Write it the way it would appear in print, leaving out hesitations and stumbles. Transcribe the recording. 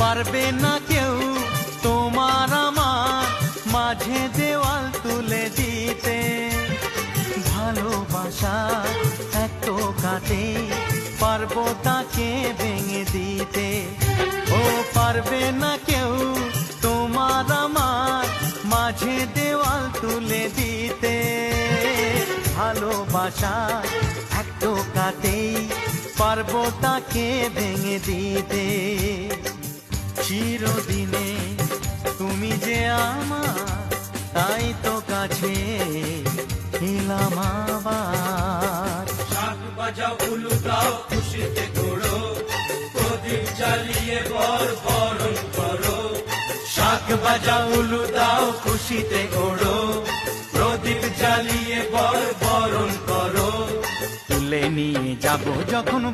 পারবে না কেউ তোমার আমার মাঝে দেওয়াল তুলে দিতে। ভালোবাসা এত কাটে পারবো তাকে ভেঙে দিতে। ও পারবে না কেউ তোমার আমার মাঝে দেওয়াল তুলে দিতে। ভালোবাসা একটু কাটেই পারবো তাকে ভেঙে দিতে। চিরদিনে তুমি যে আমার, তাই তো কাছে এলাম আবার। শাঁখ বাজাও উলু দাও খুশিতে ঘোড়ো, প্রদীপ জ্বালিয়ে বর বরণ করো। শাঁখ বাজাও উলু দাও খুশিতে ওড়ো, প্রদীপ জ্বালিয়ে বর বরণ করো। তুলে নিয়ে যাব যখন